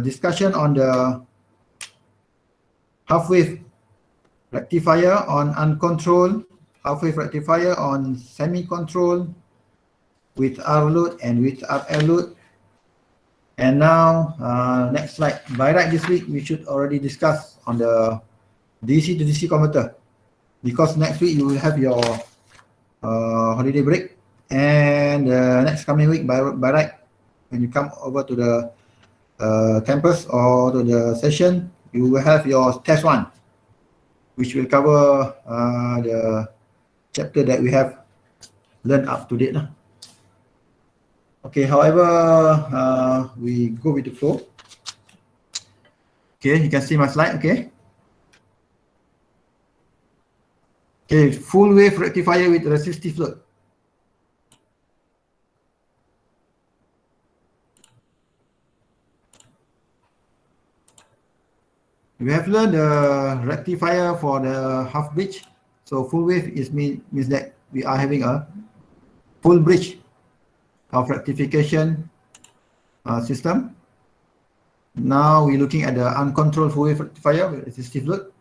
discussion on the half-wave rectifier on uncontrolled, half-wave rectifier on semi-controlled, with R load and with RL load. And now, next slide. By right this week, we should already discuss on the DC to DC converter, because next week you will have your holiday break, and next coming week, by right, when you come over to the campus or to the session, you will have your test 1, which will cover the chapter that we have learned up to date. Okay, however, we go with the flow. Okay, you can see my slide, okay? Okay, full wave rectifier with resistive load. We have learned the rectifier for the half bridge. So full wave means that we are having a full bridge of rectification system. Now we're looking at the uncontrolled full wave rectifier with resistive load.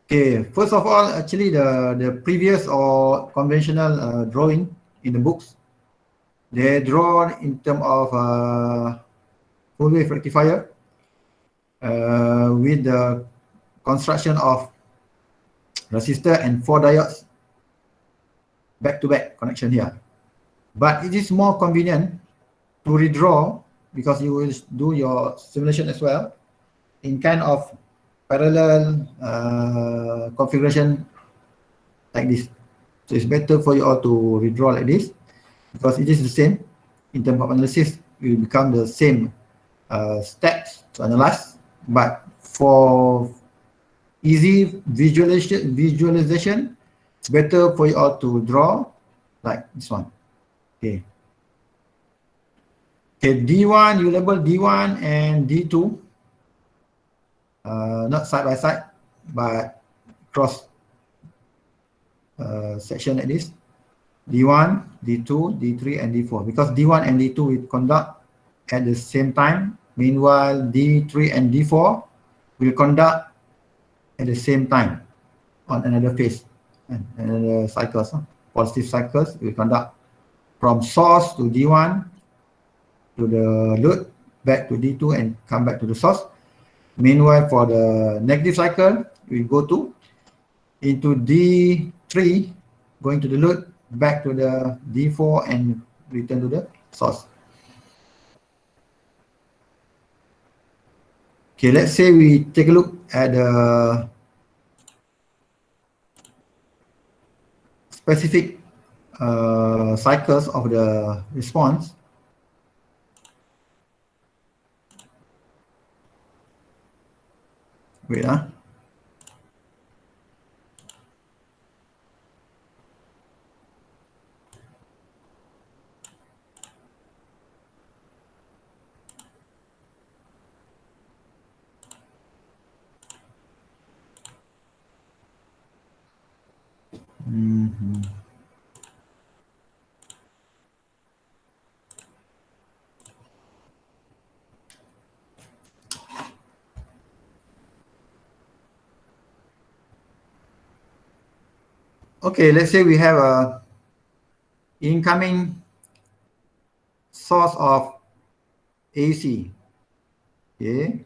Okay, first of all, actually the previous or conventional drawing in the books, they draw in terms of full wave rectifier with the construction of resistor and 4 diodes back-to-back connection here. But it is more convenient to redraw, because you will do your simulation as well in kind of parallel configuration like this. So it's better for you all to redraw like this, because it is the same in terms of analysis. It will become the same steps to analyze, but for easy visualization, it's better for you all to draw like this one. Okay. Okay, D1, you label D1 and D2, not side by side, but cross section like this. D1, D2, D3, and D4, because D1 and D2 will conduct at the same time. Meanwhile, D3 and D4 will conduct at the same time on another phase and another cycles. Positive cycles will conduct from source to D1 to the load, back to D2 and come back to the source. Meanwhile, for the negative cycle, we go into D3, going to the load, back to the D4 and return to the source. Okay, let's say we take a look at the specific cycles of the response. Wait, Okay, let's say we have a incoming source of AC. Okay,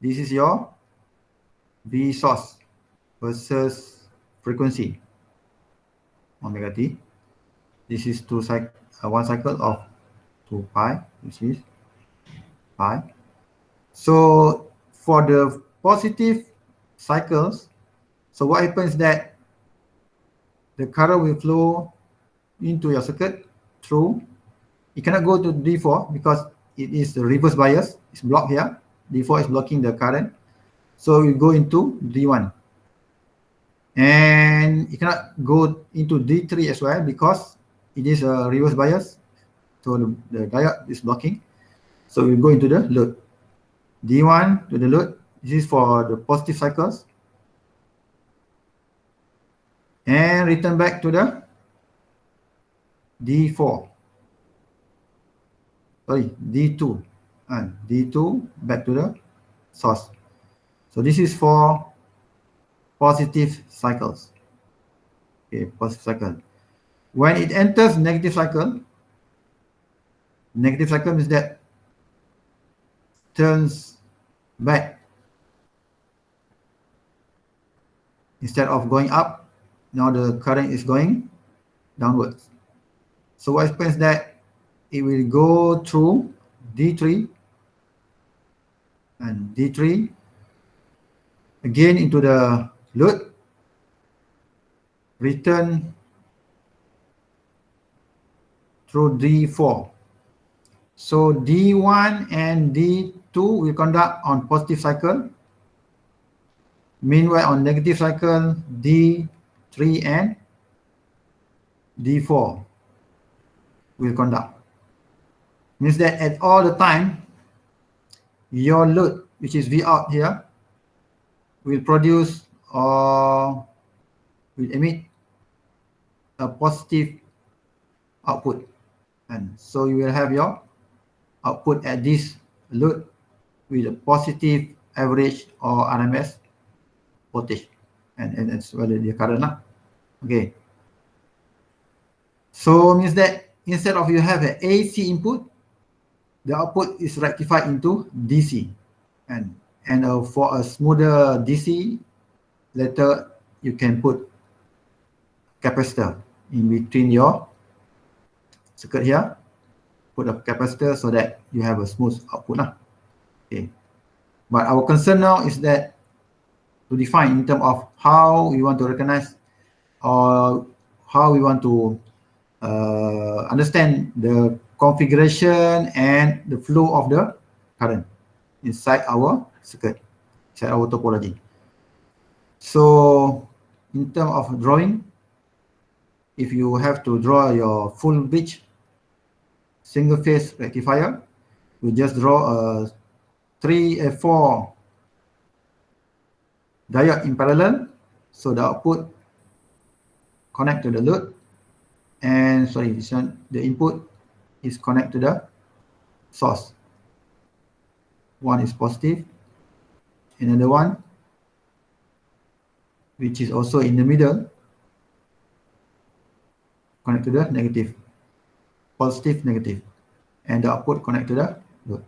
this is your V source versus frequency omega t. This is one cycle of 2 pi, which is pi. So for the positive cycles, so what happens that the current will flow into your circuit through. It cannot go to D4 because it is the reverse bias. It's blocked here. D4 is blocking the current. So we go into D1. And it cannot go into D3 as well because it is a reverse bias. So the diode is blocking. So we go into the load. D1 to the load. This is for the positive cycles. And return back to the D4. Sorry, D2. and D2 back to the source. So this is for positive cycles. Okay, positive cycle. When it enters negative cycle means that turns back. Instead of going up, now the current is going downwards. So what happens that it will go through D3 and D3 again into the load, return through D4. So D1 and D2 will conduct on positive cycle. Meanwhile, on negative cycle, D3 and D4 will conduct. Means that at all the time, your load, which is V out here, will produce or will emit a positive output. And so you will have your output at this load with a positive average or RMS voltage, and as well as the current lah. Okay. So means that instead of you have an AC input, the output is rectified into DC, and for a smoother DC, later you can put capacitor in between your circuit here. Put a capacitor so that you have a smooth output lah. Okay. But our concern now is that to define in terms of how we want to recognize or how we want to understand the configuration and the flow of the current inside our circuit, inside our topology. So in terms of drawing, if you have to draw your full bridge single phase rectifier, we just draw a 4 diode in parallel, so the output connect to the load, and sorry, this one, the input is connect to the source. One is positive, another one which is also in the middle connect to the negative, positive, negative, and the output connect to the load.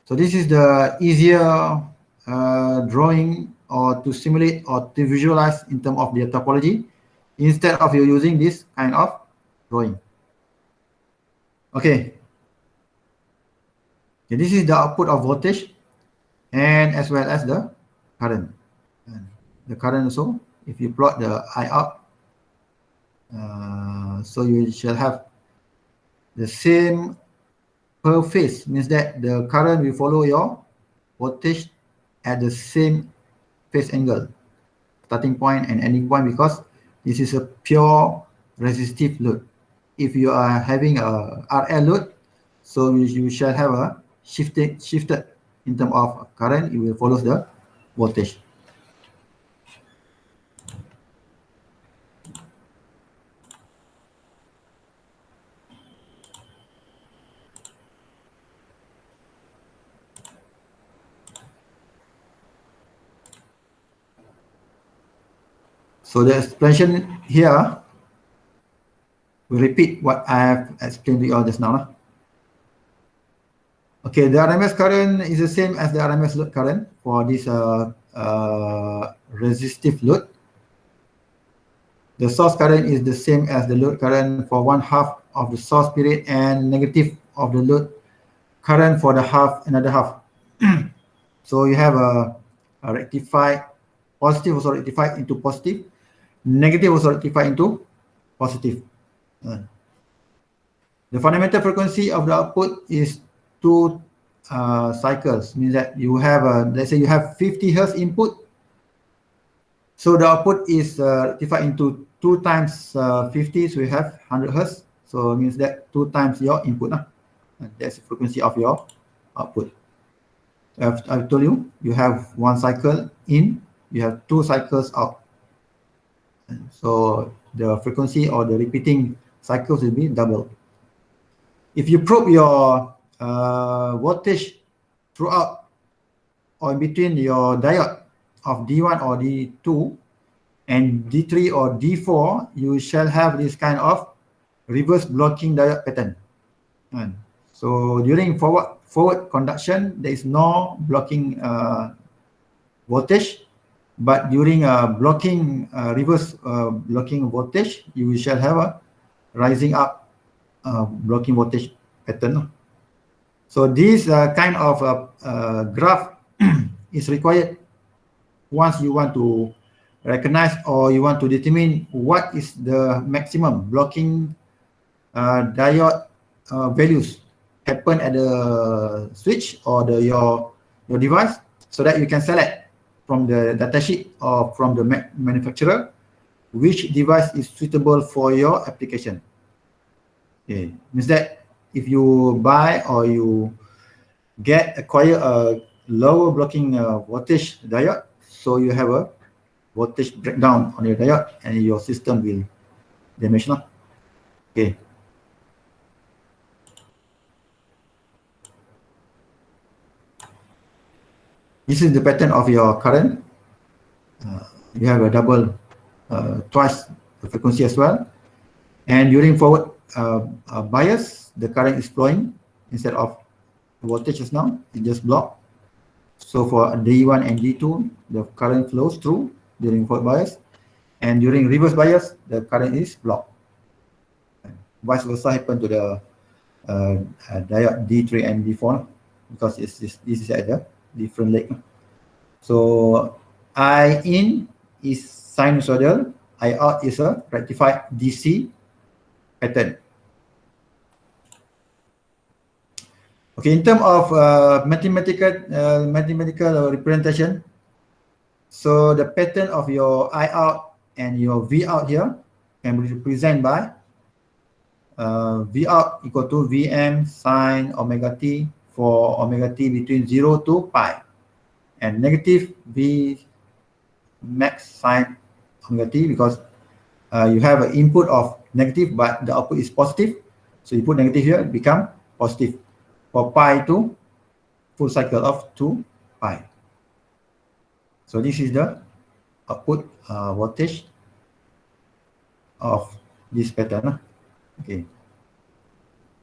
So this is the easier drawing or to simulate or to visualize in terms of the topology instead of you using this kind of drawing. Okay. Okay, this is the output of voltage and as well as the current. And the current also, if you plot the I out, so you shall have the same per phase, means that the current will follow your voltage at the same phase angle, starting point and ending point, because this is a pure resistive load. If you are having a RL load, so you shall have a shifted in terms of current, it will follow the voltage. So the explanation here will repeat what I have explained to you all just now. Okay, the RMS current is the same as the RMS load current for this resistive load. The source current is the same as the load current for 1/2 of the source period and negative of the load current for the another half. So you have a rectified, positive also rectified into positive, negative also rectified into positive. The fundamental frequency of the output is 2 cycles, means that you have let's say you have 50 Hz input, so the output is rectified into 2 times 50, so you have 100 Hz, so it means that 2 times your input. That's the frequency of your output. I've told you, you have 1 cycle in, you have 2 cycles out, and so the frequency or the repeating cycles will be double. If you probe your voltage throughout or in between your diode of D1 or D2 and D3 or D4, you shall have this kind of reverse blocking diode pattern. So during forward conduction, there is no blocking voltage, but during reverse blocking voltage, you shall have a rising up blocking voltage pattern. So this kind of graph is required once you want to recognize or you want to determine what is the maximum blocking diode values happen at the switch or your device, so that you can select from the datasheet or from the manufacturer which device is suitable for your application. Okay, means that if you buy or you acquire a lower blocking voltage diode, so you have a voltage breakdown on your diode and your system will damage. Okay. This is the pattern of your current. You have a double, twice the frequency as well. And during forward bias, the current is flowing instead of the voltage is now, it just blocked. So for D1 and D2, the current flows through during forward bias. And during reverse bias, the current is blocked. Vice versa happen to the diode D3 and D4 because this is at the different leg. So I in is sinusoidal, I out is a rectified DC pattern. Okay, in terms of mathematical representation, so the pattern of your I out and your V out here can be represented by V out equal to Vm sine omega t for omega t between 0 to pi, and negative V max sine omega t because you have an input of negative but the output is positive, so you put negative here, it become positive for pi to full cycle of 2 pi. So this is the output voltage of this pattern. Okay.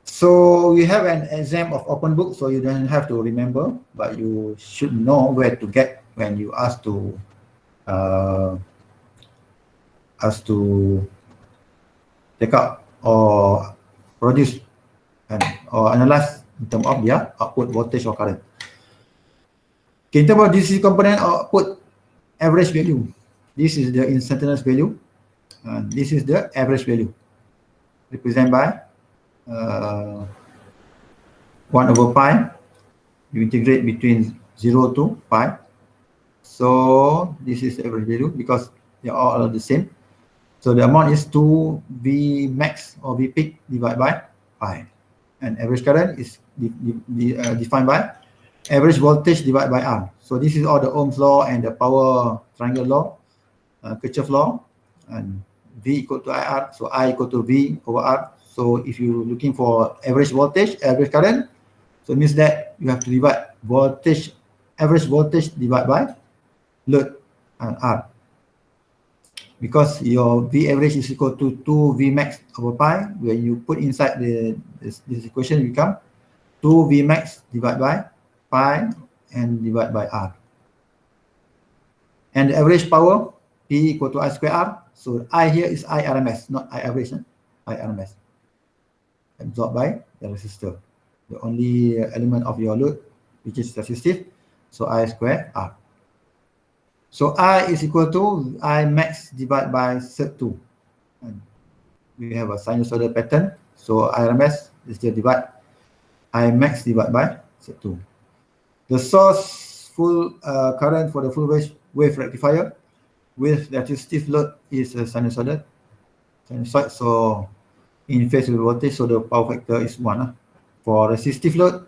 So we have an exam of open book, so you don't have to remember, but you should know where to get when you ask to take out or produce or analyze in terms of their output voltage or current. Okay, in terms of DC component output average value, this is the instantaneous value, and this is the average value, represented by 1 over pi. You integrate between 0 to pi. So this is the average value because they are all the same. So the amount is 2 V max or V peak divided by pi. And average current is defined by average voltage divided by R. So this is all the Ohm's law and the power triangle law, Kirchhoff law, and V equal to IR. So I equal to V over R. So if you're looking for average voltage, average current, so it means that you have to divide voltage, average voltage divided by load and R. Because your V average is equal to 2 V max over pi, when you put inside this equation, it become 2 V max divided by pi and divided by R. And the average power, P equal to I square R. So I here is I RMS, not I average, I RMS. Absorbed by the resistor, the only element of your load which is resistive, so I square R. So I is equal to I max divided by Z2. And we have a sinusoidal pattern, so RMS is still divide I max divided by Z2. The source full current for the full wave rectifier with resistive load is a sinusoid, so in phase with voltage, so the power factor is 1. For resistive load,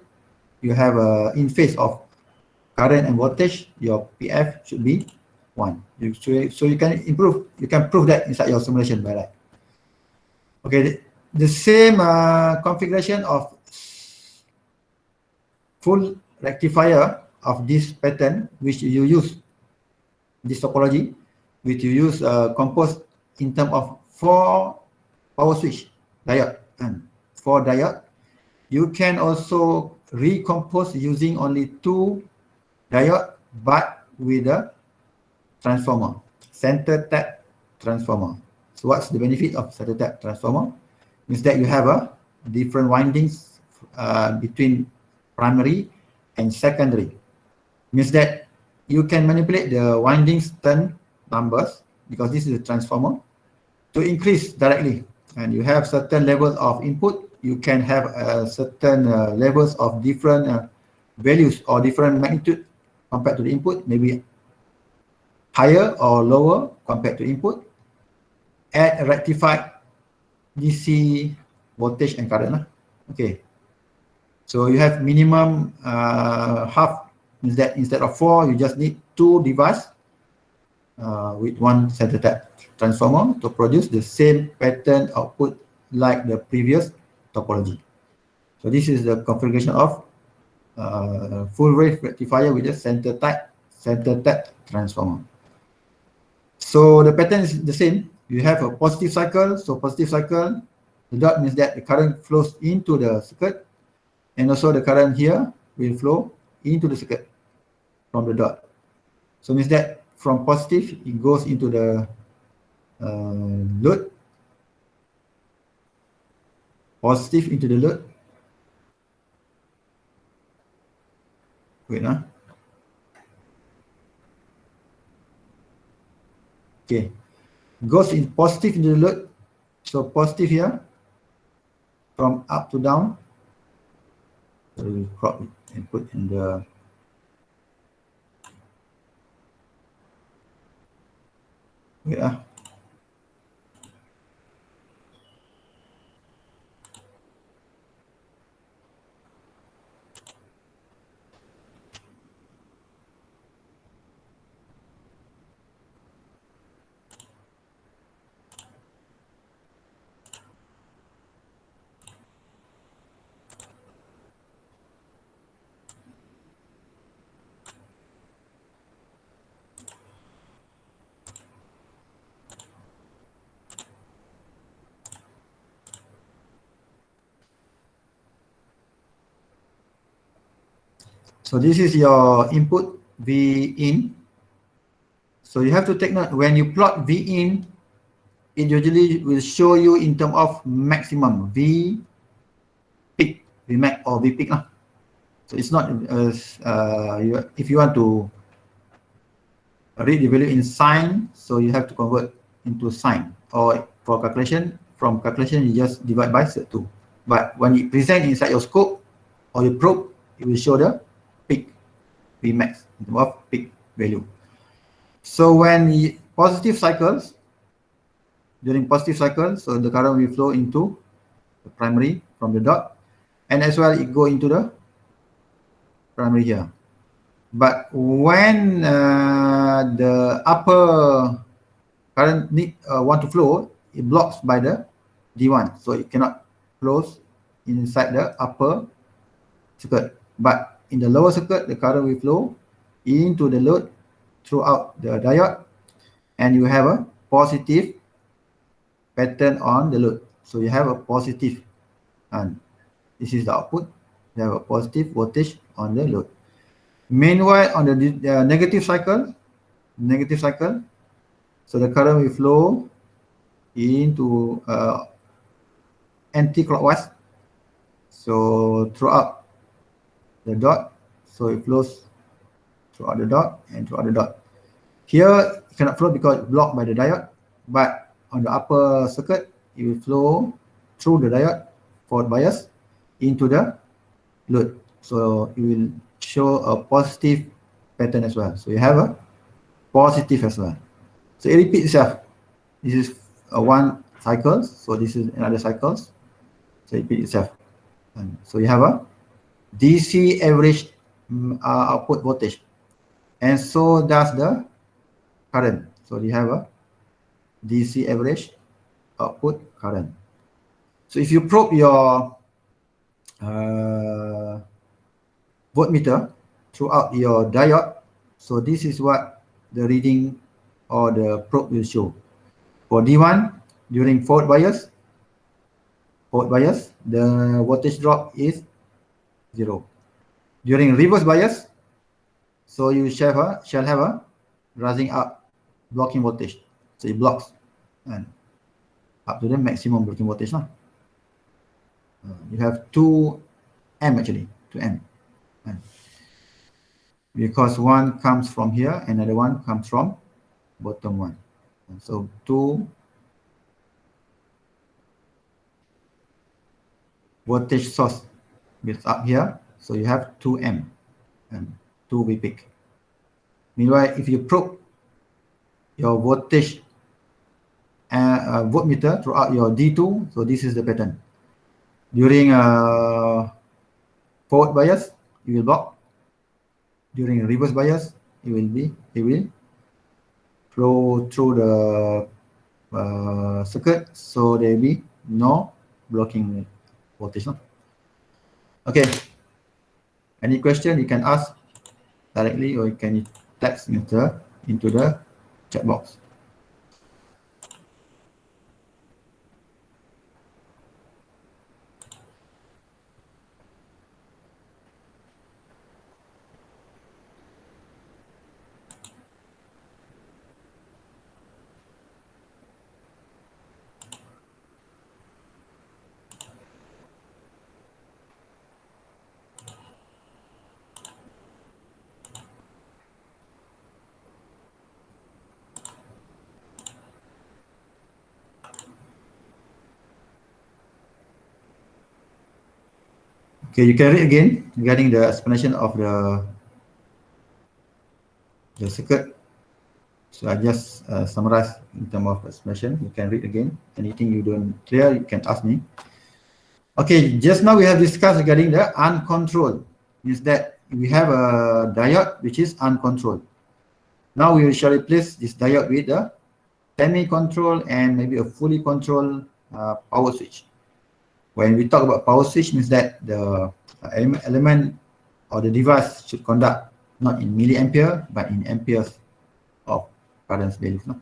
you have in phase of current and voltage, your PF should be 1. So you can prove that inside your simulation by that. Okay, the same configuration of full rectifier of this pattern, which you use this topology, which you use composed in terms of 4 power switch diode and 4 diode. You can also recompose using only 2 diode, but with a transformer, center tap transformer. So what's the benefit of center tap transformer? Means that you have a different windings between primary and secondary. Means that you can manipulate the windings turn numbers, because this is a transformer, to increase directly. And you have certain levels of input. You can have certain levels of different values or different magnitude compared to the input, maybe higher or lower compared to input, at a rectified DC voltage and current. Okay. So you have minimum half, means that instead of 4, you just need 2 devices with 1 center tap transformer to produce the same pattern output like the previous topology. So this is the configuration of full wave rectifier with a center tap transformer. So the pattern is the same. You have a positive cycle. So positive cycle, the dot means that the current flows into the circuit, and also the current here will flow into the circuit from the dot. So means that from positive, it goes into the load, positive into the load. Wait, okay, goes in positive into the load. So positive here, from up to down. So we crop it and put in the so this is your input V in. So you have to take note, when you plot V in, it usually will show you in terms of maximum V peak, V max or V peak. So it's not if you want to read the value in sine, so you have to convert into sine, or for calculation, from calculation you just divide by 2. But when you present inside your scope or your probe, it will show the peak, V max, in terms of peak value. So when positive cycles, during positive cycles, so the current will flow into the primary from the dot, and as well it go into the primary here. But when the upper current want to flow, it blocks by the D1, so it cannot close inside the upper circuit. But in the lower circuit, the current will flow into the load throughout the diode, and you have a positive pattern on the load. So you have a positive, and this is the output. You have a positive voltage on the load. Meanwhile, on the negative cycle, so the current will flow into anti-clockwise. So throughout the dot, so it flows throughout the dot and throughout the dot. Here it cannot flow because it's blocked by the diode, but on the upper circuit, it will flow through the diode forward bias into the load. So it will show a positive pattern as well. So you have a positive as well. So it repeats itself. This is one cycle, so this is another cycle. So it repeats itself. And so you have a DC average output voltage, and so does the current. So you have a DC average output current. So if you probe your voltmeter throughout your diode. So this is what the reading or the probe will show. For D1, during forward bias, the voltage drop is 0. During reverse bias, so you shall have a rising up blocking voltage. So it blocks and up to the maximum blocking voltage now. You have 2M actually, 2M. Because one comes from here, another one comes from bottom one. And so 2 voltage source built up here. So you have 2M and 2 V peak. Meanwhile, if you probe your voltage voltmeter throughout your D2, so this is the pattern. During forward bias, you will block. During reverse bias, it will flow through the circuit, so there will be no blocking voltage. No? Okay. Any question you can ask directly, or you can text into the chat box. Okay, you can read again regarding the explanation of the circuit. So I just summarize in terms of explanation. You can read again. Anything you don't clear, you can ask me. Okay, just now we have discussed regarding the uncontrolled. Means that we have a diode which is uncontrolled. Now we shall replace this diode with a semi-controlled and maybe a fully controlled power switch. When we talk about power switch, means that the element or the device should conduct not in milliampere but in amperes of current values. No?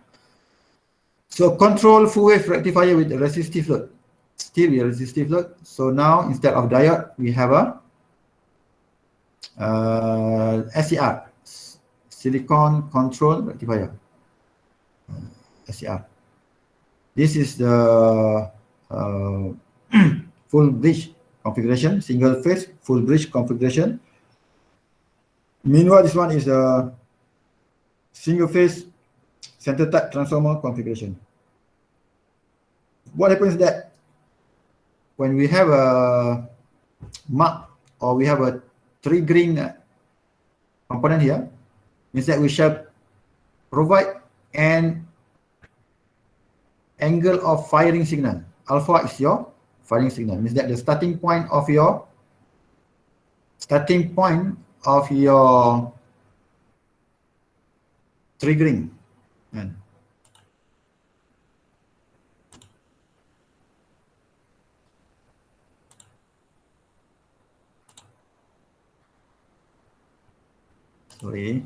So control full wave rectifier with a resistive load. Still a resistive load. So now instead of diode, we have a SCR, silicon control rectifier. SCR. This is the full bridge configuration, single phase full bridge configuration. Meanwhile, this one is a single phase center type transformer configuration. What happens is that when we have a mark or we have a triggering component here, means that we shall provide an angle of firing signal. Alpha is your firing signal. Means that the starting point of your triggering. Sorry.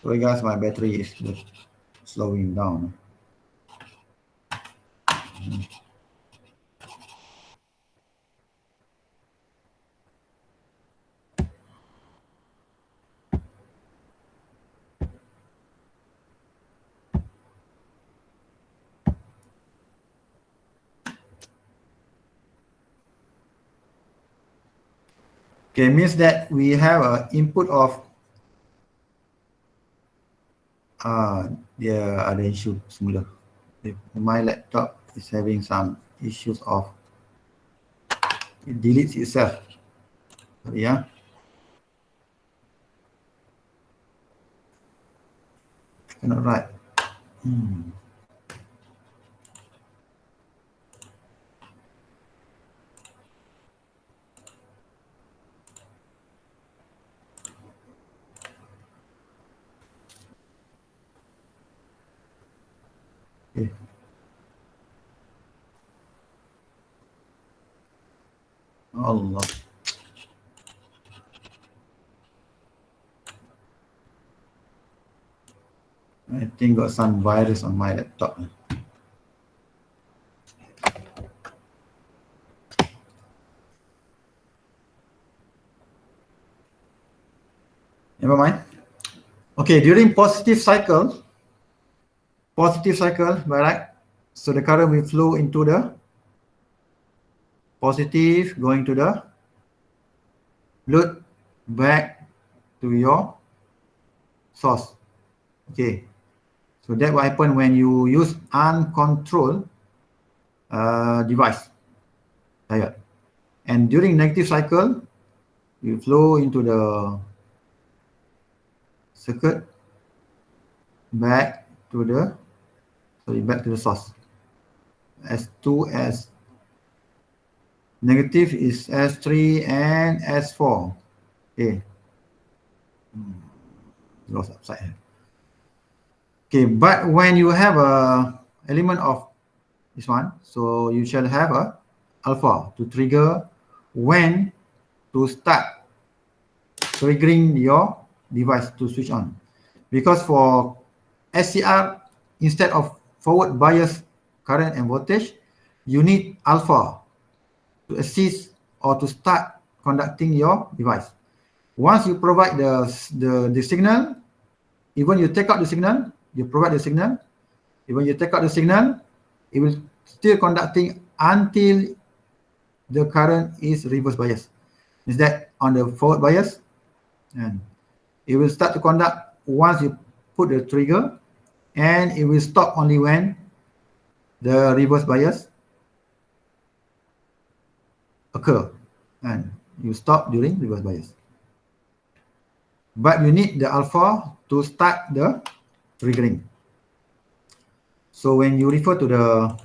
Sorry guys, my battery is slowing down. Okay, means that we have an input of ada issue semula. My laptop is having some issues of it deletes itself. Sorry, yeah. Cannot write. Allah. I think got some virus on my laptop. Never mind. Okay, during positive cycle, right? So the current will flow into the positive, going to the load, back to your source. Okay, so that will happen when you use uncontrolled device diode. And during negative cycle, you flow into the circuit, back to the source. S2, S negative is S3 and S4. Okay. Lost upside here. Okay, but when you have a element of this one, so you shall have a alpha to trigger when to start triggering your device to switch on. Because for SCR, instead of forward bias current and voltage, you need alpha to assist or to start conducting your device. Once you provide the signal, even you take out the signal, you provide the signal, even you take out the signal, it will still conducting until the current is reverse bias. Is that on the forward bias? And it will start to conduct once you put the trigger, and it will stop only when the reverse bias occur, and you stop during reverse bias. But you need the alpha to start the triggering. So when you refer to the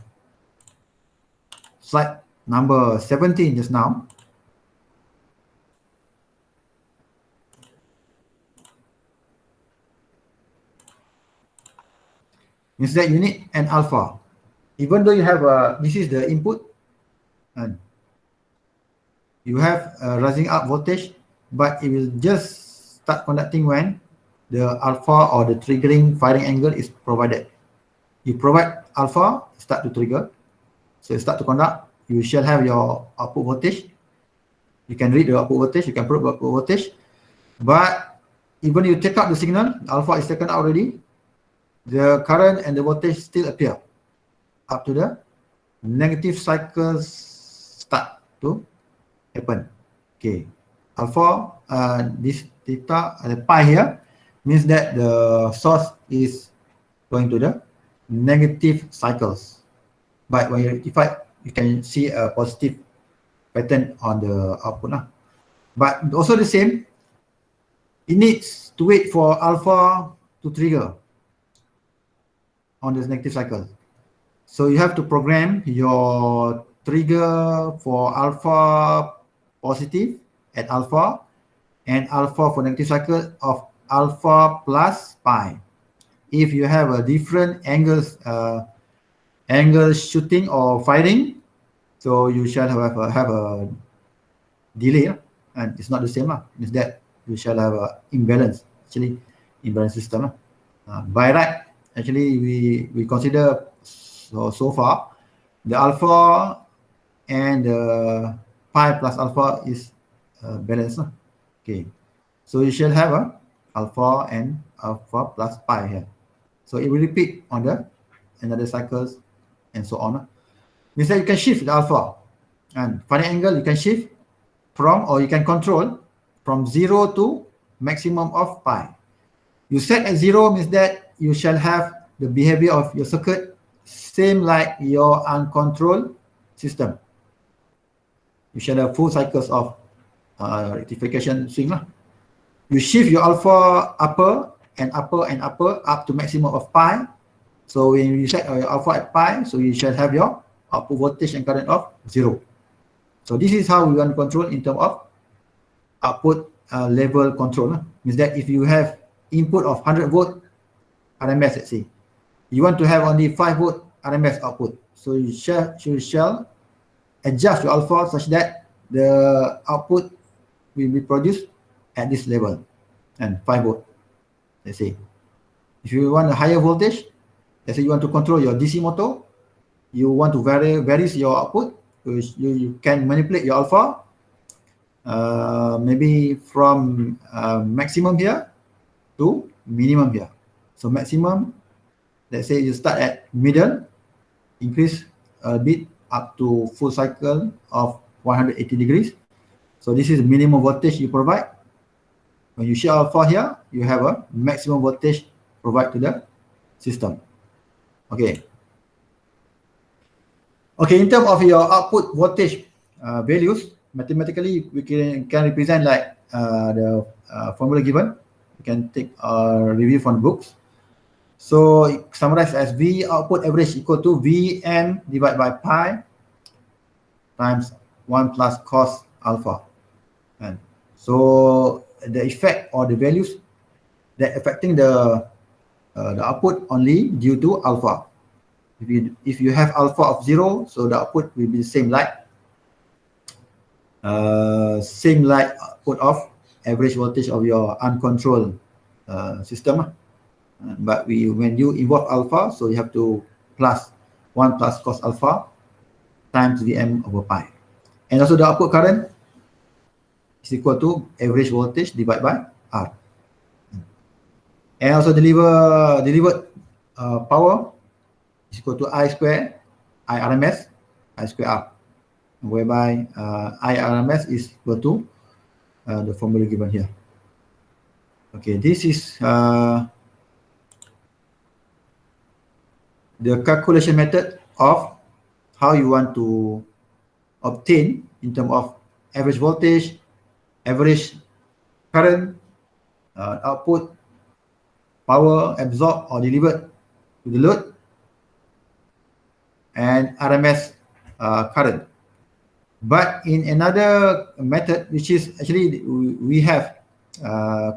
slide number 17 just now, means that you need an alpha. Even though you have this is the input, and you have a rising up voltage, but it will just start conducting when the alpha or the triggering firing angle is provided. You provide alpha, start to trigger, so you start to conduct. You shall have your output voltage. You can read the output voltage, you can probe the output voltage, but even you take out the signal, alpha is taken out already, the current and the voltage still appear up to the negative cycles start to happen. Okay, alpha, this theta, the pi here means that the source is going to the negative cycles. But when you rectify, you can see a positive pattern on the output. But also the same, it needs to wait for alpha to trigger on this negative cycle. So you have to program your trigger for alpha positive at alpha, and alpha for negative cycle of alpha plus pi. If you have a different angles, angle shooting or firing, so you shall have a delay, and it's not the same. Means that you shall have a imbalance, actually imbalance system. By right, actually we consider so far the alpha and the pi plus alpha is balanced. Okay, so you shall have a alpha and alpha plus pi here. So it will repeat on the another cycles and so on. Means that you can shift the alpha and firing angle, you can shift from, or you can control from 0 to maximum of pi. You set at 0 means that you shall have the behavior of your circuit same like your uncontrolled system. You shall have full cycles of rectification swing. You shift your alpha upper and upper and upper up to maximum of pi. So when you set your alpha at pi, so you shall have your output voltage and current of 0. So this is how we want to control in terms of output level control. Means that if you have input of 100 volt RMS, let's say, you want to have only 5 volt RMS output. So you shall adjust your alpha such that the output will be produced at this level, and 5 volt, let's say. If you want a higher voltage, let's say you want to control your DC motor, you want to vary your output, you can manipulate your alpha, maybe from maximum here to minimum here. So maximum, let's say you start at middle, increase a bit up to full cycle of 180 degrees. So this is the minimum voltage you provide. When you shift alpha here, you have a maximum voltage provide to the system. Okay. Okay, in terms of your output voltage values, mathematically we can represent like the formula given. You can take a review from the books. So it summarized as V output average equal to Vm divided by pi times 1 plus cos alpha. And so the effect or the values that affecting the output only due to alpha. If you have alpha of 0, so the output will be the same like output of average voltage of your uncontrolled system. But when you involve alpha, so you have to plus 1 plus cos alpha times Vm over pi. And also the output current is equal to average voltage divided by R. And also delivered power is equal to I square I RMS I square R, whereby I RMS is equal to the formula given here. Okay, this is the calculation method of how you want to obtain in terms of average voltage, average current, output, power absorbed or delivered to the load, and RMS current. But in another method, which is actually we have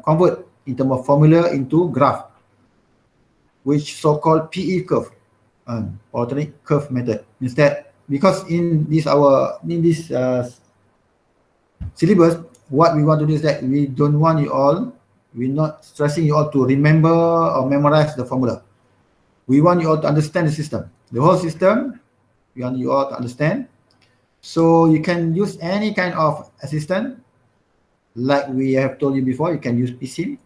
convert in terms of formula into graph, which so-called PE curve, alternate curve method. Instead, because in this syllabus, what we want to do is that we don't want you all, we're not stressing you all to remember or memorize the formula. We want you all to understand the system, the whole system. We want you all to understand. So you can use any kind of assistant, like we have told you before. You can use PSIM,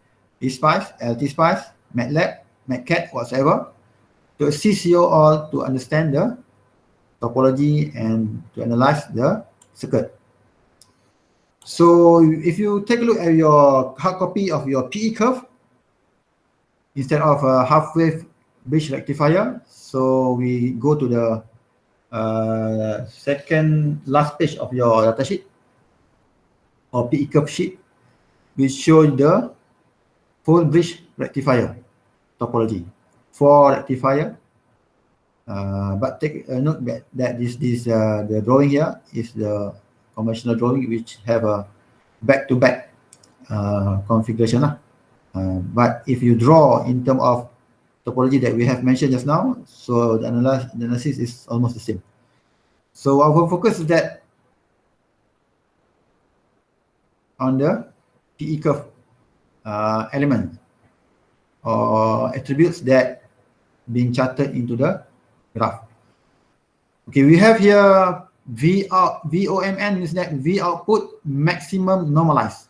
PSpice, LTSpice, MATLAB, MATCAD, whatsoever, to assist you all to understand the topology and to analyze the circuit. So if you take a look at your hard copy of your PE curve, instead of a half-wave bridge rectifier, so we go to the second last page of your datasheet or PE curve sheet, which shows the full bridge rectifier topology for rectifier. But take a note that the drawing here is the conventional drawing, which have a back-to-back configuration. But if you draw in terms of topology that we have mentioned just now, so the analysis is almost the same. So our focus is that on the PE curve element or attributes that being charted into the graph. Okay, we have here VOMN, means that V output maximum normalized,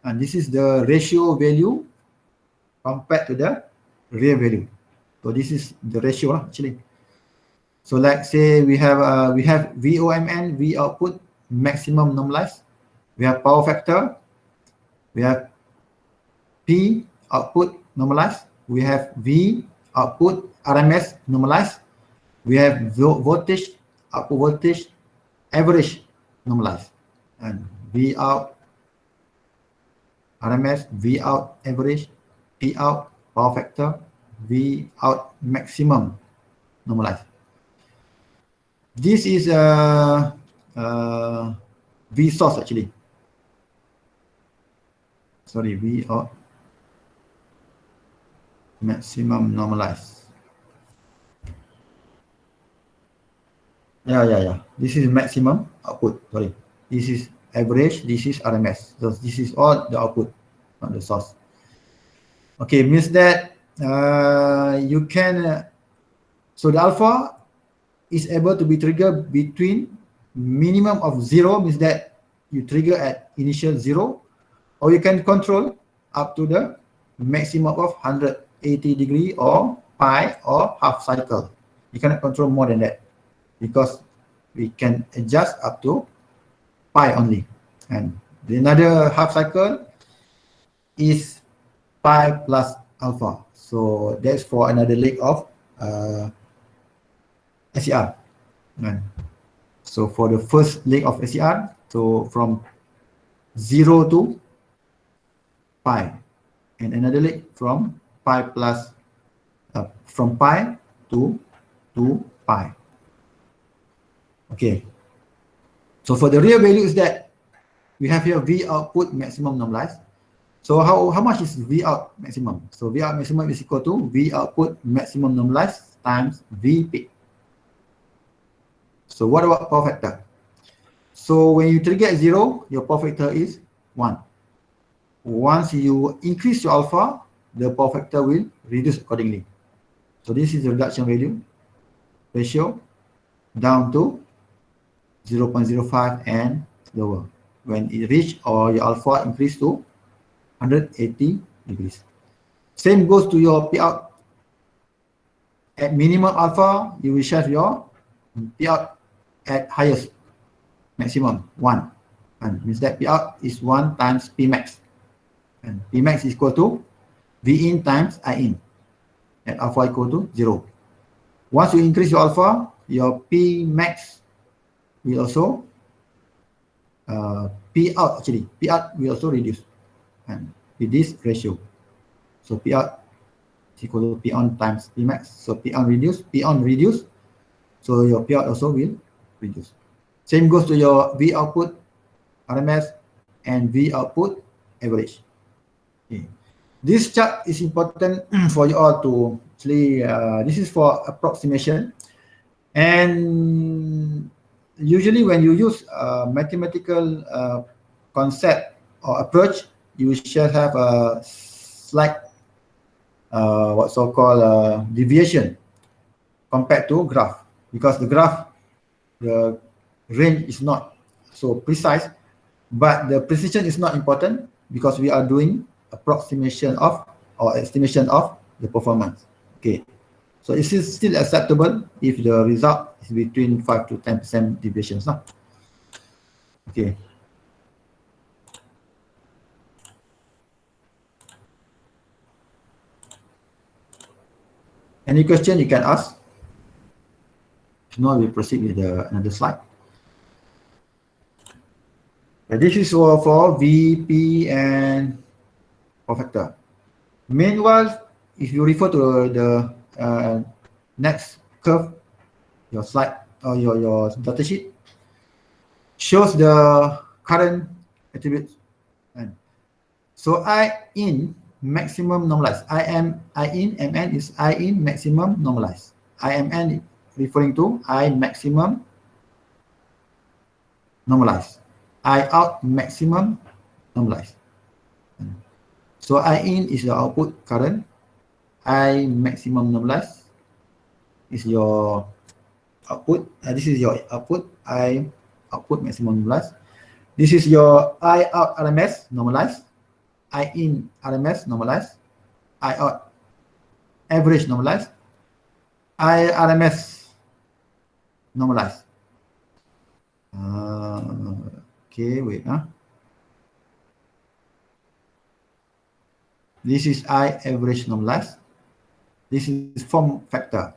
and this is the ratio value compared to the real value. So this is the ratio actually. So like say we have VOMN, V output maximum normalized. We have power factor. We have P output normalized. We have V output RMS normalized. We have voltage, output voltage, average normalized, and V out RMS, V out average, P out power factor, V out maximum normalized. This is V source actually. Sorry, V out maximum normalized. Yeah. This is maximum output. Sorry. This is average. This is RMS. So this is all the output, not the source. Okay, means that you can. So the alpha is able to be triggered between minimum of 0, means that you trigger at initial 0, or you can control up to the maximum of 180° or pi or half cycle. You cannot control more than that because we can adjust up to pi only. And the another half cycle is pi plus alpha. So that's for another leg of SCR. And so for the first leg of SCR, so from 0 to pi, and another leg from pi plus from pi to pi. Okay. So for the real value is that we have here V output maximum normalized. So how much is V out maximum? So V out maximum is equal to V output maximum normalized times V peak. So what about power factor? So when you trigger at 0, your power factor is 1. Once you increase your alpha, the power factor will reduce accordingly. So this is the reduction value ratio down to 0.05 and lower. When it reach or your alpha increase to 180°. Same goes to your P out. At minimum alpha, you will shave your P out at highest maximum 1, and means that P out is 1 times P max, and P max is equal to V in times I in at alpha equal to 0. Once you increase your alpha, your P max will also P out will also reduce, and with this ratio. So P out is equal to P on times P max. So P on reduce, so your P out also will reduce. Same goes to your V output RMS and V output average. Okay. This chart is important for you all to actually, this is for approximation. And usually when you use mathematical concept or approach, you should have a slight what so-called deviation compared to graph, because the graph, the range is not so precise, but the precision is not important because we are doing approximation of or estimation of the performance. Okay, so it is still acceptable if the result is between 5 to 10% deviations. No? Okay. Any question you can ask? If not, we proceed with another slide. This is for VP and power factor. Meanwhile, if you refer to the next curve, your slide or your data sheet shows the current attributes. And so I in maximum normalized. I in MN is I in maximum normalized. IMN referring to I maximum normalized. I out maximum normalized. So I in is the output current. I maximum normalized is your output. This is your output. I output maximum normalized. This is your I out RMS normalized. I in RMS normalized. I out average normalized. I RMS normalized. Okay, wait. This is I average normalized. This is form factor.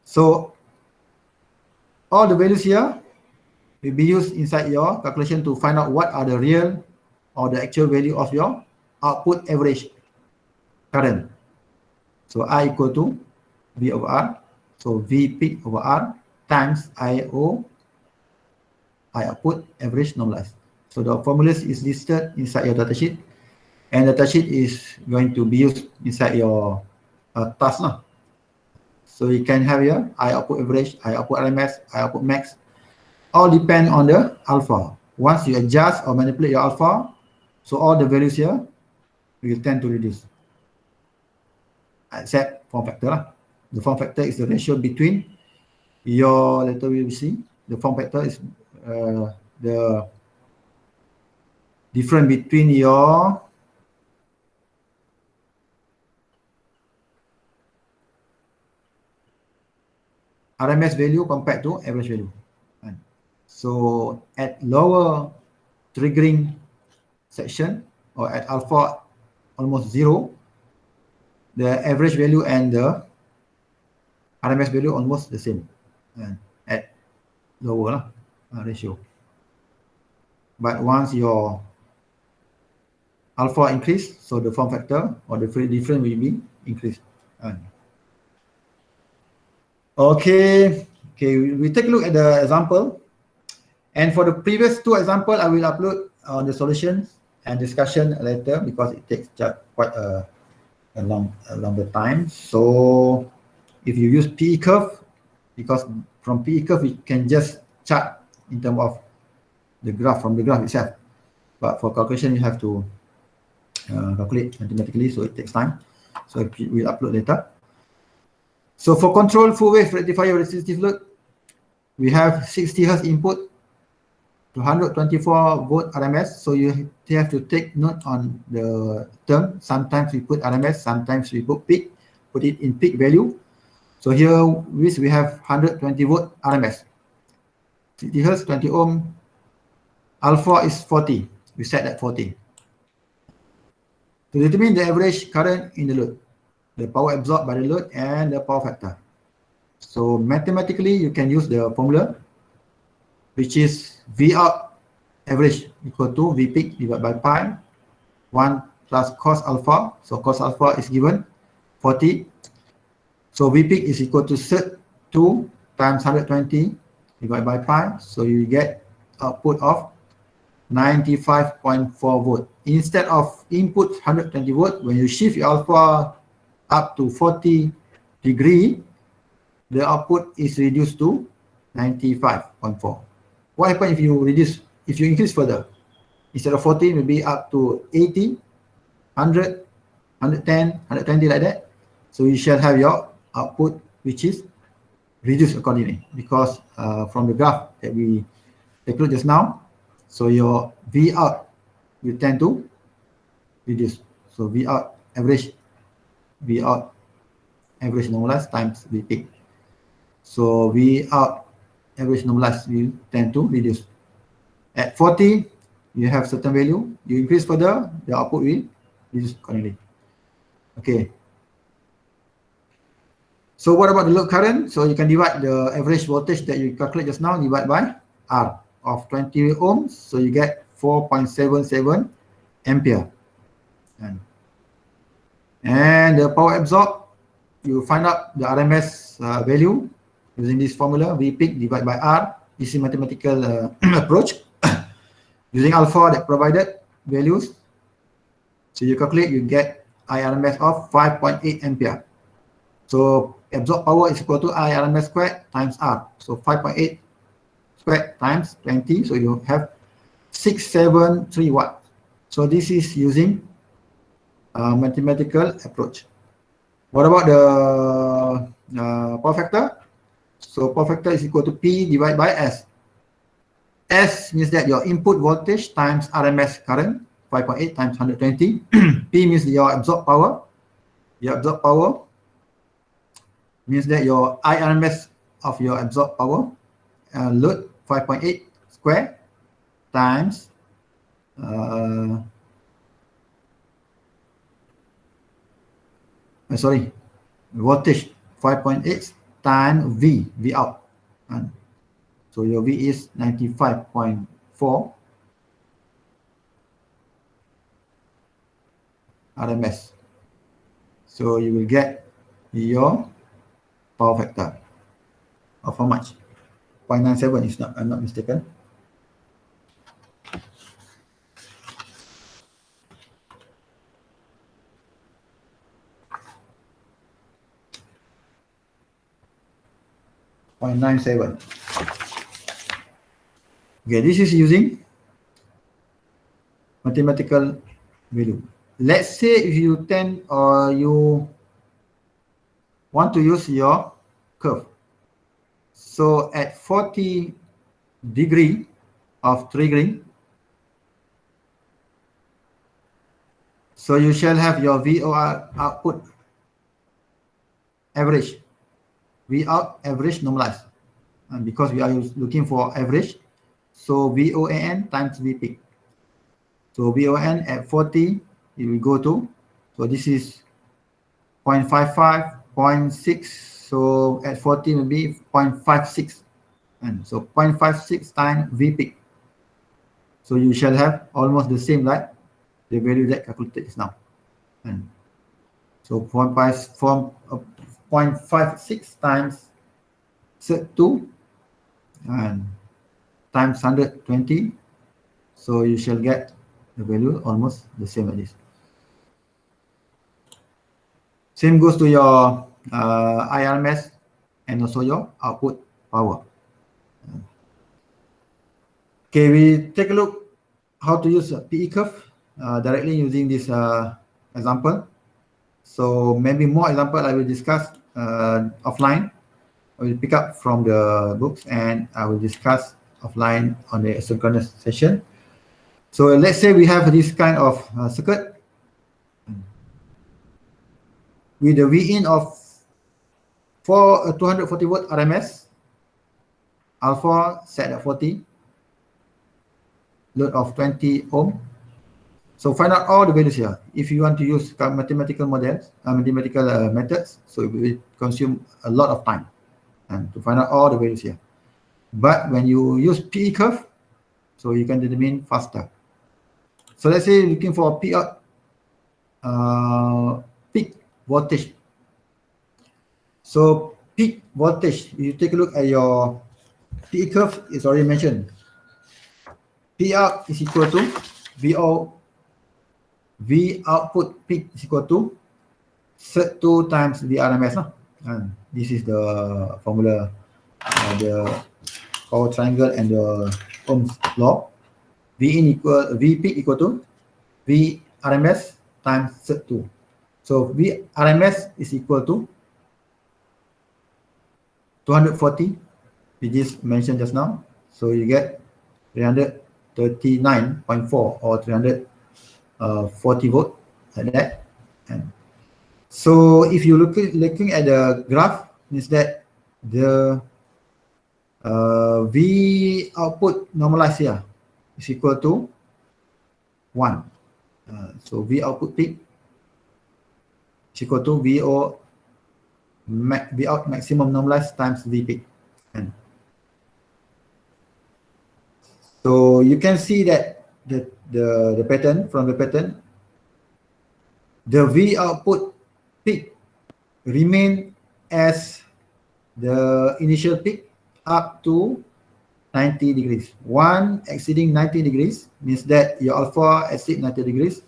So all the values here will be used inside your calculation to find out what are the real or the actual value of your output average current. So I equal to V over R. So V peak over R times IO, I output average normalized. So the formula is listed inside your datasheet, and the datasheet is going to be used inside your task. So you can have here I output average, I output RMS, I output max. all depend on the alpha. Once you adjust or manipulate your alpha, so all the values here will tend to reduce, except form factor lah. The form factor is the ratio between your, later we will see, the form factor is the difference between your RMS value compared to average value. So at lower triggering section or at alpha almost 0, the average value and the RMS value almost the same at lower ratio. But once your alpha increase, so the form factor or the difference will be increased. Okay, we take a look at the example. And for the previous two example, I will upload on the solutions and discussion later because it takes quite a longer time. So if you use PE curve, because from PE curve we can just chart in terms of the graph from the graph itself. But for calculation you have to calculate mathematically, so it takes time. So we'll upload later. So for control full wave rectifier resistive load, we have 60 Hz input to 124 volt RMS. So you have to take note on the term. Sometimes we put RMS, sometimes we put peak, put it in peak value. So here we have 120 volt RMS, 60 Hz, 20 ohm, alpha is 40. We set at 40. To determine the average current in the load, the power absorbed by the load and the power factor. So mathematically you can use the formula, which is V out average equal to V peak divided by pi 1 plus cos alpha. So cos alpha is given 40. So V peak is equal to 2 times 120 divided by pi. So you get output of 95.4 volt. Instead of input 120 volt, when you shift your alpha up to 40 degree, the output is reduced to 95.4. What happens if you increase further? Instead of 40, maybe up to 80, 100, 110, 120 like that. So you shall have your output which is reduced accordingly, because from the graph that we take a look just now, so your V out will tend to reduce. So V out average normalized times V peak. So V out average normalized will tend to reduce. At 40, you have certain value. You increase further, the output will reduce accordingly. Okay. So what about the load current? So you can divide the average voltage that you calculate just now, divide by R of 20 ohms. So you get 4.77 ampere. And the power absorbed, you find out the RMS value using this formula, V peak divided by R. This is mathematical approach using alpha that provided values. So you calculate, you get IRMS of 5.8 ampere. So absorbed power is equal to IRMS squared times R. So 5.8 squared times 20. So you have 673 watts. So this is using mathematical approach. What about the power factor? So power factor is equal to P divided by S. S means that your input voltage times RMS current, 5.8 times 120. P means your absorbed power. Your absorbed power means that your IRMS of your absorbed power load 5.8 square times voltage 5.8 times V out. So your V is 95.4 RMS. So you will get your power factor of how much? 0.97 is not, I'm not mistaken. .97. Okay, this is using mathematical value. Let's say if you tend or you want to use your curve. So at 40 degree of triggering, so you shall have your VOR output average, V out average normalized. And because we are looking for average, so VOAN times V peak. So VON at 40, it will go to, so this is 0.55, 0.6. So at 40 will be 0.56. And so 0.56 times V peak. So you shall have almost the same like the value that calculated just now. And so 0.56 times 2 and times 120. So you shall get the value almost the same like this. Same goes to your IRMS and also your output power. Okay, we take a look how to use a PE curve directly using this example. So maybe more example I will discuss offline. I will pick up from the books and I will discuss offline on the asynchronous session. So let's say we have this kind of circuit with the V in of 240 volt RMS, alpha set at 40, load of 20 ohm. So find out all the values here. If you want to use mathematical models, mathematical methods, so it will consume a lot of time and to find out all the values here. But when you use PE curve, so you can determine faster. So let's say you're looking for peak voltage. So peak voltage, if you take a look at your PE curve, it's already mentioned. P out is equal to V output peak is equal to 2 times the RMS. And this is the formula, the power triangle and the Ohm's law. V peak equal to V RMS times 2. So V RMS is equal to 240, which is mentioned just now. So you get 339.4 or 340 volt like that. And so if you looking at the graph, means that the V output normalized here is equal to 1. So V output peak is equal to V out maximum normalized times V peak. And so you can see that the pattern, from the pattern, the V output peak remain as the initial peak up to 90 degrees. One exceeding 90 degrees means that your alpha exceed 90 degrees,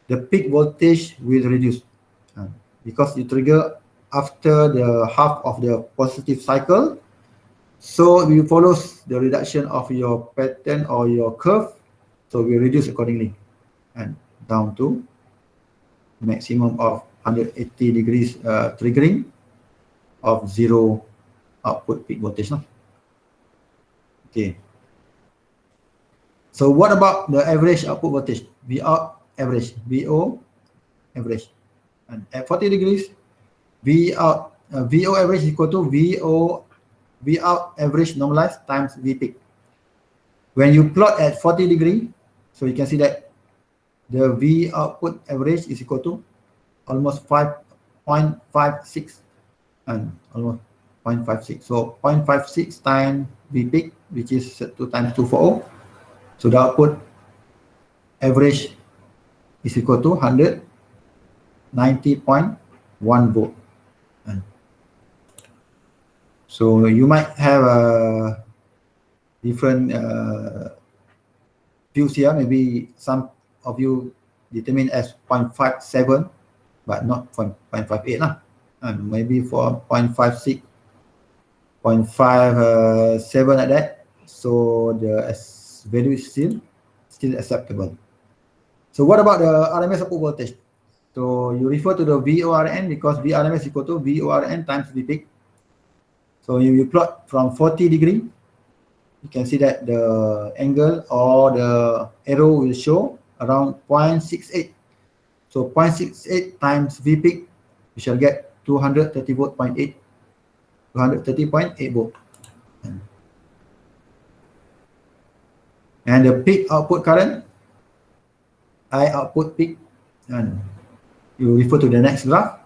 the peak voltage will reduce because you trigger after the half of the positive cycle. So it follows the reduction of your pattern or your curve. So we reduce accordingly and down to maximum of 180 degrees triggering of 0 output peak voltage. Okay. So what about the average output voltage? V out average, VO average. And at 40 degrees, VO average is equal to V out average normalized times V peak. When you plot at 40 degree, so you can see that the V output average is equal to almost 5.56 and almost 0.56. So 0.56 times V peak, which is 2 times 240. So the output average is equal to 190.1 volt. So you might have a different views here. Maybe some of you determine as 0.57, but not 0.58 and maybe for 0.56, 0.57 like that. So the this value is still acceptable. So what about the RMS output voltage? So you refer to the VORN because VRMS equal to VORN times V peak. So you plot from 40 degree, you can see that the angle or the arrow will show around 0.68. So 0.68 times V peak, we shall get 230 volt 0.8, 230.8 volt. And the peak output current, I output peak, and you refer to the next graph.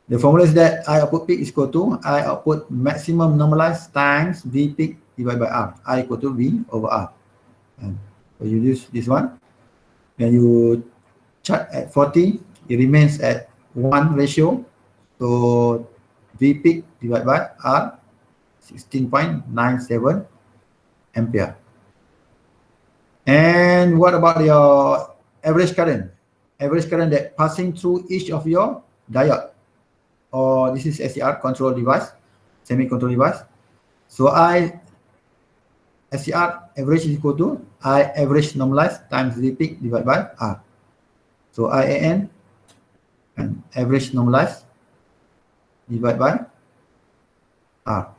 The formula is that I output peak is equal to I output maximum normalized times V peak divided by R. I equal to V over R. And so you use this one. When you chart at 40, it remains at 1 ratio. So V peak divided by R, 16.97 ampere. And what about your average current? Average current that passing through each of your diode. Or this is SCR control device, semi-control device. So SCR average is equal to I average normalized times V peak divided by R. So IAN and average normalized divided by R.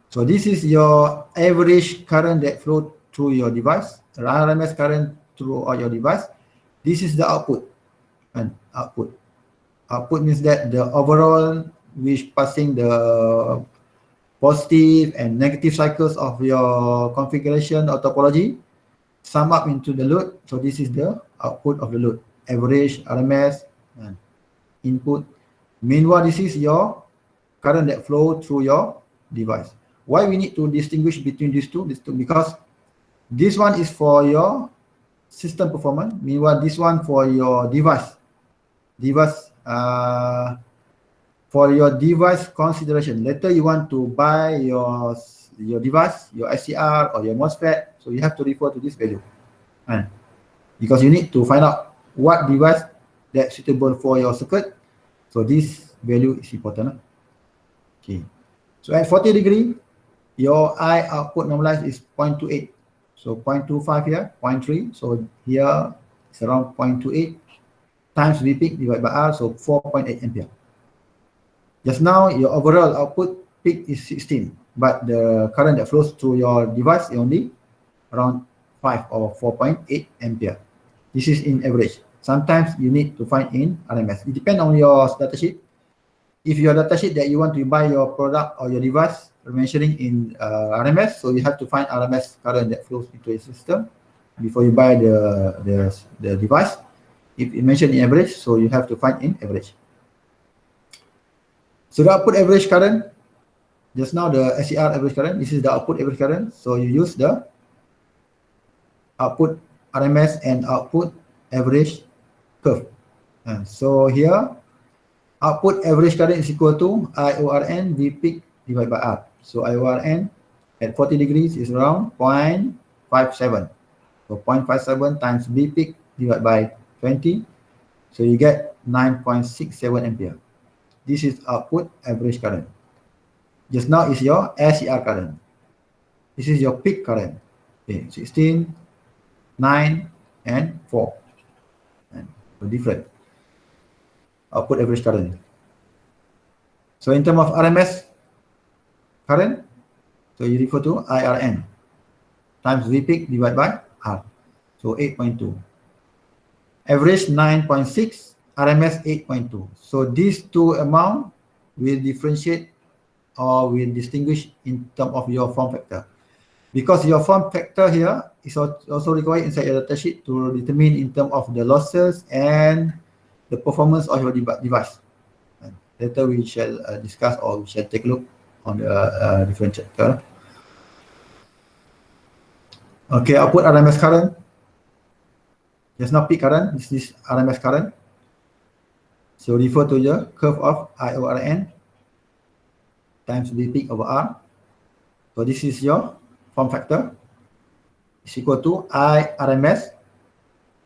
So this is your average current that flow through your device, RMS current throughout your device. This is the output. And output. Output means that the overall which passing the positive and negative cycles of your configuration or topology sum up into the load. So this is the output of the load. Average, RMS, and input. Meanwhile, this is your current that flow through your device. Why we need to distinguish between these two? Because this one is for your system performance. Meanwhile, this one for your device. For your device consideration. Later you want to buy your device, your SCR or your MOSFET, so you have to refer to this value. And because you need to find out what device that's suitable for your circuit. So this value is important. Okay. So at 40 degree, your I output normalized is 0.28. So 0.25 here, 0.3. So here it's around 0.28 times V peak divided by R, so 4.8 ampere. Just now, your overall output peak is 16, but the current that flows through your device is only around 5 or 4.8 ampere. This is in average. Sometimes you need to find in RMS. It depends on your datasheet. If your datasheet that you want to buy your product or your device mentioning in RMS, so you have to find RMS current that flows into your system before you buy the device. If it mentioned in average, so you have to find in average. So the output average current, just now the SCR average current, this is the output average current. So you use the output RMS and output average curve. And so here, output average current is equal to IORN V peak divided by R. So IORN at 40 degrees is around 0.57. So 0.57 times V peak divided by 20. So you get 9.67 ampere. This is output average current. Just now is your SCR current. This is your peak current. Okay, 16, 9, and 4. And so different. Output average current. So in terms of RMS current, so you refer to IRN times V peak divided by R. So 8.2. Average 9.6, RMS 8.2. So these two amount will differentiate or will distinguish in terms of your form factor. Because your form factor here is also required inside your datasheet to determine in terms of the losses and the performance of your device. And later we shall discuss or we shall take a look on the different chapter. Okay, output RMS current. Just now peak current, this is RMS current. So refer to the curve of IORN times V peak over R. So this is your form factor. It's equal to I RMS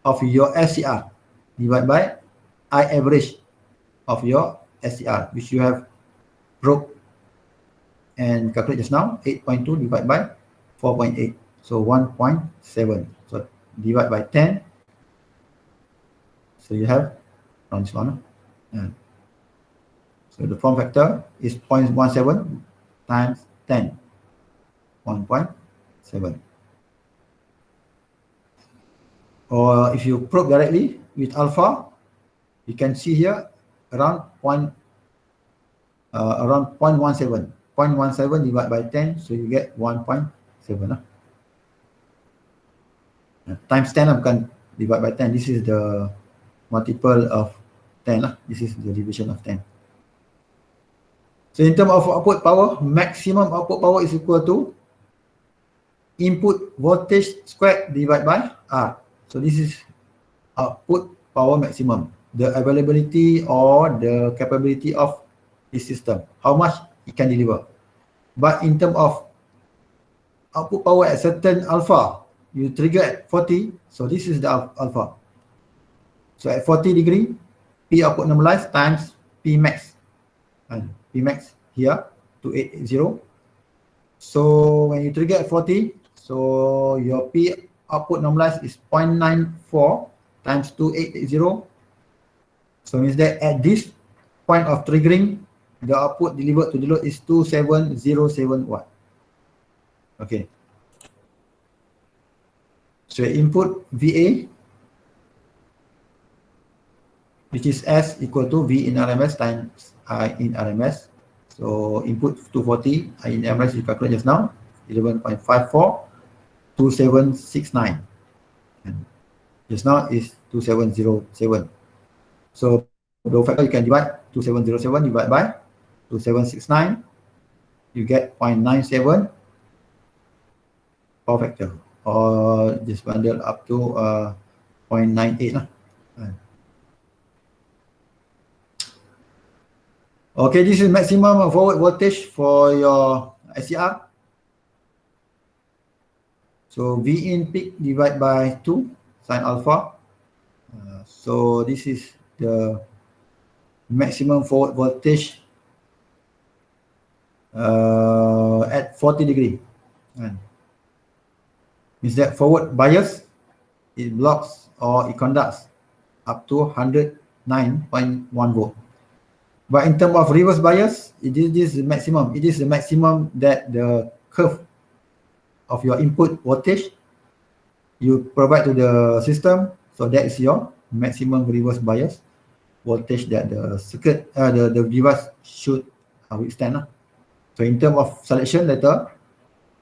of your SCR divided by I average of your SCR, which you have broke and calculate just now, 8.2 divided by 4.8. So 1.7. So divide by 10. So you have around this one. So the form factor is 0.17 times 10. 1.7. Or if you probe directly with alpha, you can see here around 0.17. 0.17 divided by 10, so you get 1.7. Times 10 bukan divide by 10. This is the multiple of 10. This is the division of 10. So in terms of output power, maximum output power is equal to input voltage squared divided by R. So this is output power maximum, the availability or the capability of this system, how much it can deliver. But in terms of output power at certain alpha, you trigger at 40, so this is the alpha. So at 40 degree, P output normalized times P max, and P max here 2880. So when you trigger at 40, so your P output normalized is 0.94 times 2880. So means that at this point of triggering, the output delivered to the load is 2707 watt. Okay. So input VA, which is S equal to V in RMS times I in RMS. So input 240, I in RMS you calculate just now, 11.54, 2769. And just now is 2707. So the factor you can divide 2707 divided by 2769, you get 0.97 power factor, or just bundle up to 0.98. Okay, this is maximum forward voltage for your SCR. So V in peak divided by 2 sin alpha. So this is the maximum forward voltage at 40 degree. Means that forward bias, it blocks or it conducts up to 109.1 volt. But in terms of reverse bias, this is the maximum. It is the maximum that the curve of your input voltage you provide to the system. So that is your maximum reverse bias voltage that the circuit, the device should withstand. So in terms of selection later,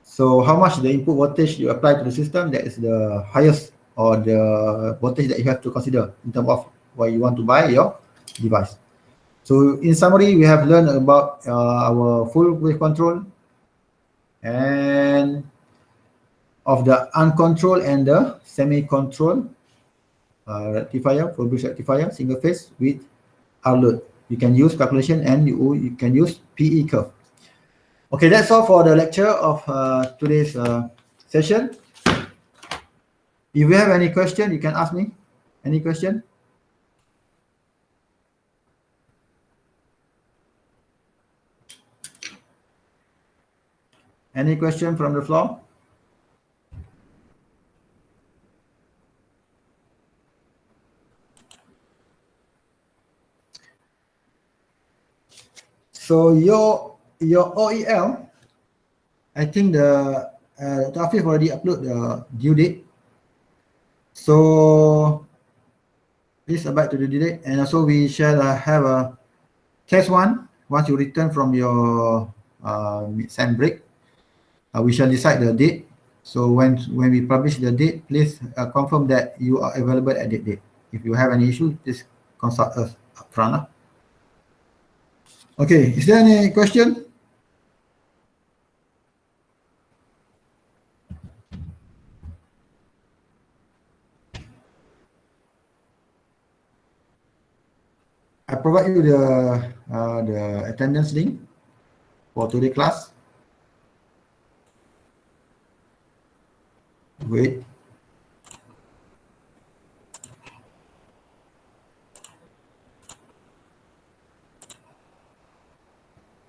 so how much the input voltage you apply to the system, that is the highest or the voltage that you have to consider in terms of why you want to buy your device. So in summary, we have learned about our full wave control and of the uncontrolled and the semi-controlled rectifier, full bridge rectifier, single phase with R load. You can use calculation and you can use PE curve. Okay, that's all for the lecture of today's session. If you have any question, you can ask me. Any question? Any question from the floor? So your OEL, I think the Afif already upload the due date. So please abide to the due date, and also we shall have a test one once you return from your mid-sem break. We shall decide the date. So when we publish the date, please confirm that you are available at that date. If you have any issue, please consult us upfront. Okay, is there any question? I provide you the attendance link for today's class. Wait.